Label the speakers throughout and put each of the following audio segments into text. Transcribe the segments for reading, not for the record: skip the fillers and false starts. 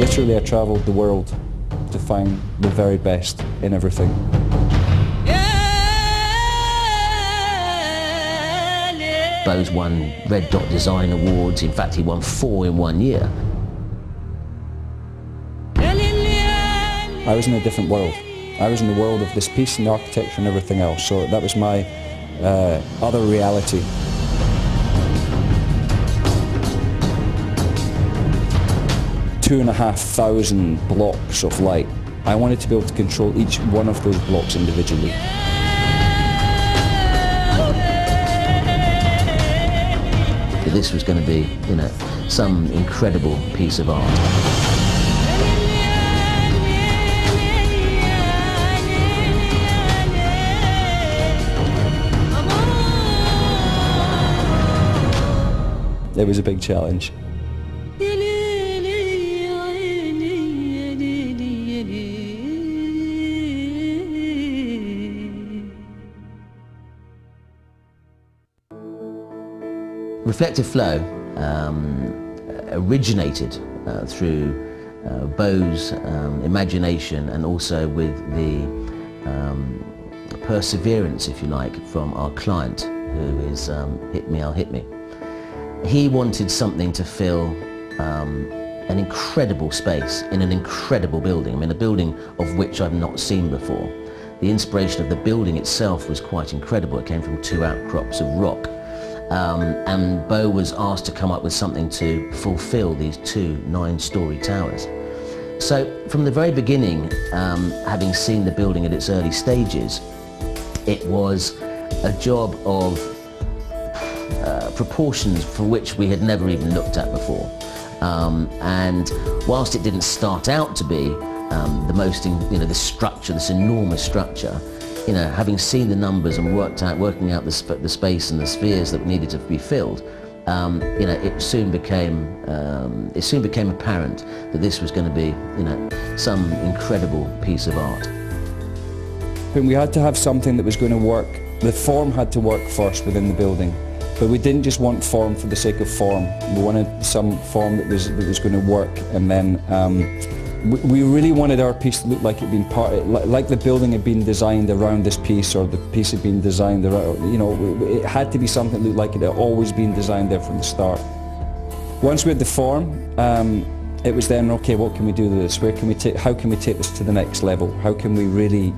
Speaker 1: Literally, I travelled the world to find the very best in everything.
Speaker 2: Beau's won Red Dot Design Awards. In fact, he won 4 in 1 year.
Speaker 1: I was in a different world. I was in the world of this piece and the architecture and everything else, so that was my other reality. Two 2,500 blocks of light. I wanted to be able to control each one of those blocks individually.
Speaker 2: This was going to be, you know, some incredible piece of art.
Speaker 1: It was a big challenge.
Speaker 2: Reflective flow originated through Beau's imagination, and also with the perseverance, if you like, from our client, who is Hitmi. He wanted something to fill an incredible space in an incredible building. I mean, a building of which I've not seen before. The inspiration of the building itself was quite incredible. It came from 2 outcrops of rock. And Beau was asked to come up with something to fulfill these 2 9-storey towers. So from the very beginning, having seen the building at its early stages, it was a job of proportions for which we had never even looked at before. And whilst it didn't start out to be the most, the structure, this enormous structure, having seen the numbers and working out the space and the spheres that needed to be filled, it soon became apparent that this was going to be, some incredible piece of art.
Speaker 1: When we had to have something that was going to work, the form had to work first within the building. But we didn't just want form for the sake of form. We wanted some form that was going to work, and then we really wanted our piece to look like it'd been like the building had been designed around this piece, or the piece had been designed around. It had to be something that looked like it had always been designed there from the start. Once we had the form, it was then, okay, what can we do with this? How can we take this to the next level? How can we really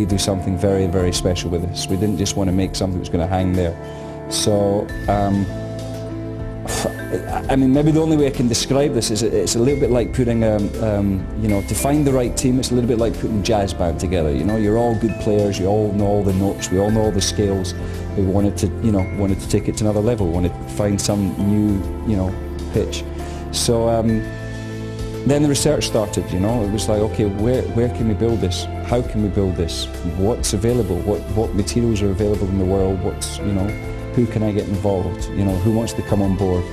Speaker 1: do something very, very special with this? We didn't just want to make something that was going to hang there. So, I mean, maybe the only way I can describe this is it's a little bit like putting, to find the right team, it's a little bit like putting a jazz band together. You're all good players, you all know all the notes, we all know all the scales. We wanted to take it to another level, we wanted to find some new, pitch. So then the research started. It was like, okay, where can we build this? How can we build this? What's available? What materials are available in the world? Who can I get involved? Who wants to come on board?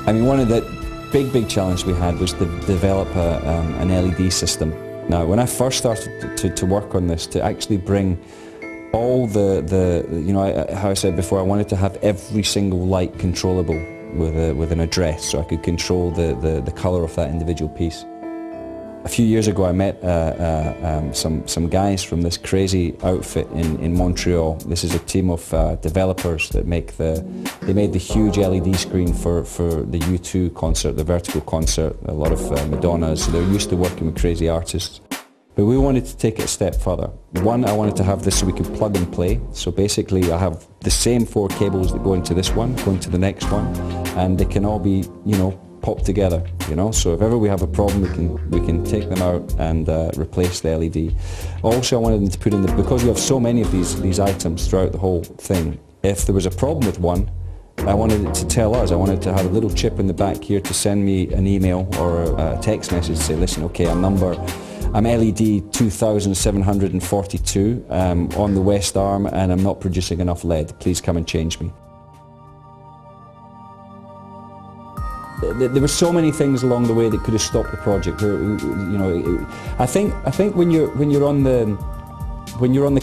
Speaker 1: I mean, one of the big challenges we had was to develop an LED system. Now, when I first started to work on this, to actually bring all how I said before, I wanted to have every single light controllable with an address, so I could control the colour of that individual piece. A few years ago I met some guys from this crazy outfit in Montreal. This is a team of developers that made the huge LED screen for the U2 concert, the Vertical concert, a lot of Madonnas, so they're used to working with crazy artists. But we wanted to take it a step further. One, I wanted to have this so we could plug and play. So basically I have the same 4 cables that go into this one, go into the next one, and they can all be, popped together, so if ever we have a problem, we can take them out and replace the LED. Also, I wanted them to put in because we have so many of these items throughout the whole thing, if there was a problem with one, I wanted it to tell us. I wanted to have a little chip in the back here to send me an email or a text message to say, listen, okay, I'm LED 2742 on the West Arm, and I'm not producing enough lead. Please come and change me. There were so many things along the way that could have stopped the project. I think when you're on the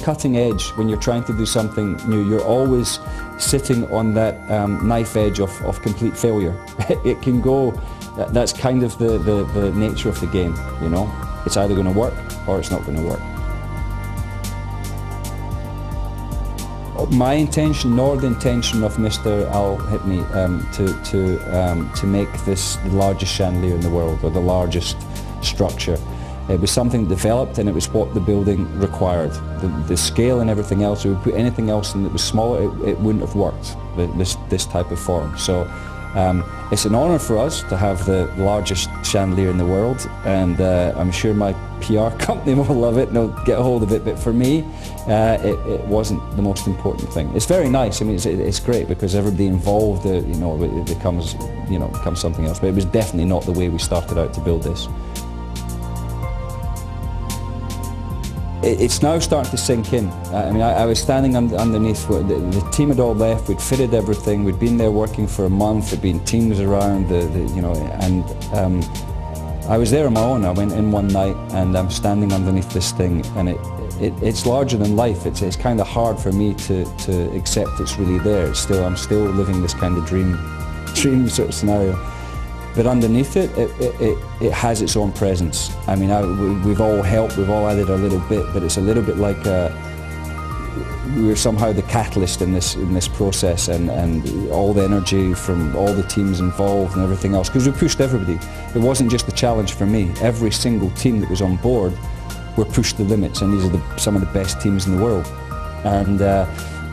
Speaker 1: cutting edge, when you're trying to do something new, you're always sitting on that knife edge of complete failure. It can go That's kind of the nature of the game, you know. It's either going to work or it's not going to work. My intention, nor the intention of Mr. Hitmi, to make this the largest chandelier in the world, or the largest structure. It was something developed, and it was what the building required. The scale and everything else, if we put anything else in that was smaller, it wouldn't have worked, this type of form. So it's an honour for us to have the largest chandelier in the world, and I'm sure my PR company will love it and they'll get a hold of it, but for me it wasn't the most important thing. It's very nice, I mean it's great because everybody involved, you know, it becomes something else, but it was definitely not the way we started out to build this. It's now starting to sink in. I mean, I was standing underneath, the team had all left, we'd fitted everything, we'd been there working for a month, there'd been teams around, you know, and I was there on my own. I went in one night and I'm standing underneath this thing, and it's larger than life. It's kind of hard for me to accept it's really there. I'm still living this kind of dream sort of scenario. But underneath it, it has its own presence. I mean, we've all helped, we've all added a little bit, but it's a little bit like we're somehow the catalyst in this process, and all the energy from all the teams involved and everything else, because we pushed everybody. It wasn't just a challenge for me. Every single team that was on board were pushed to the limits, and these are some of the best teams in the world. And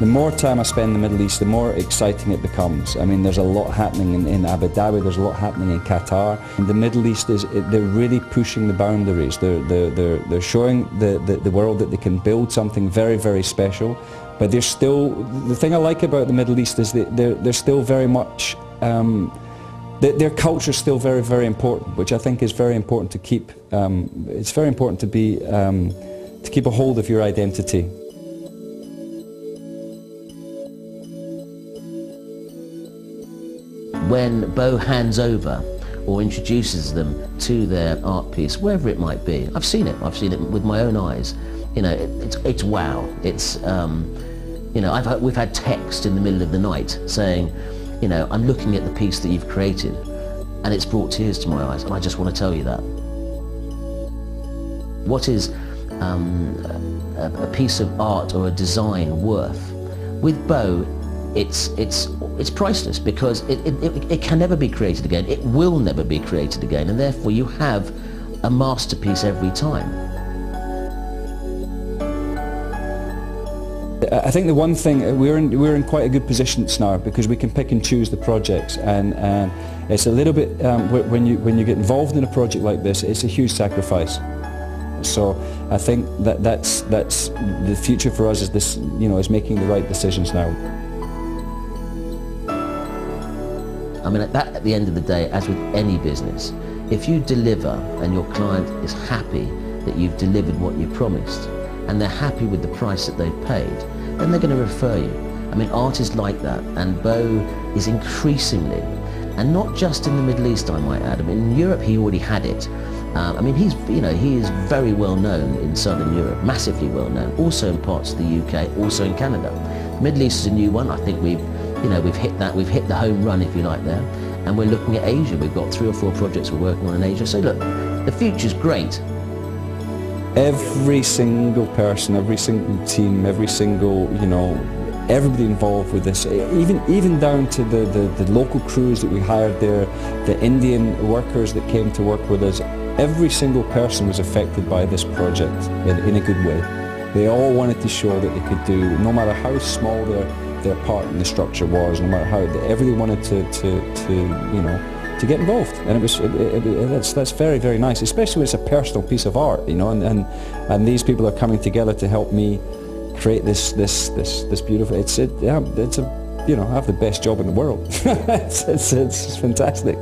Speaker 1: the more time I spend in the Middle East, the more exciting it becomes. I mean, there's a lot happening in Abu Dhabi, there's a lot happening in Qatar. And the Middle East, they're really pushing the boundaries. They're showing the world that they can build something very, very special. But they're still, the thing I like about the Middle East is that they're still very much, their culture is still very, very important, which I think is very important to keep. It's very important to keep a hold of your identity.
Speaker 2: When Beau hands over or introduces them to their art piece, wherever it might be, I've seen it with my own eyes. You know, it's wow. It's, you know, we've had text in the middle of the night saying, you know, I'm looking at the piece that you've created, and it's brought tears to my eyes, and I just want to tell you that. What is a piece of art or a design worth? With Beau, it's priceless, because it can never be created again. It will never be created again, and therefore you have a masterpiece every time.
Speaker 1: I think the one thing, we're in quite a good position now, because we can pick and choose the projects, and it's a little bit, when you get involved in a project like this, it's a huge sacrifice. So I think that's the future for us, is this, you know, is making the right decisions now.
Speaker 2: I mean, at the end of the day, as with any business, if you deliver and your client is happy that you've delivered what you promised, and they're happy with the price that they've paid, then they're going to refer you. I mean, art is like that, and Beau is increasingly, and not just in the Middle East, I might add. I mean, in Europe he already had it. I mean, he is very well known in Southern Europe, massively well known, also in parts of the UK, also in Canada. The Middle East is a new one. I think we've hit the home run, if you like, there, and we're looking at Asia. We've got 3 or 4 projects we're working on in Asia. So look, the future's great.
Speaker 1: Every single person, every single team, every single, you know, everybody involved with this, even down to the local crews that we hired there, the Indian workers that came to work with us, every single person was affected by this project in a good way. They all wanted to show that they could do, no matter how small their part in the structure was, no matter how, everybody wanted to you know, to get involved, and that's very, very nice, especially when it's a personal piece of art, you know, and these people are coming together to help me create this beautiful. It's a, you know, I have the best job in the world. it's fantastic.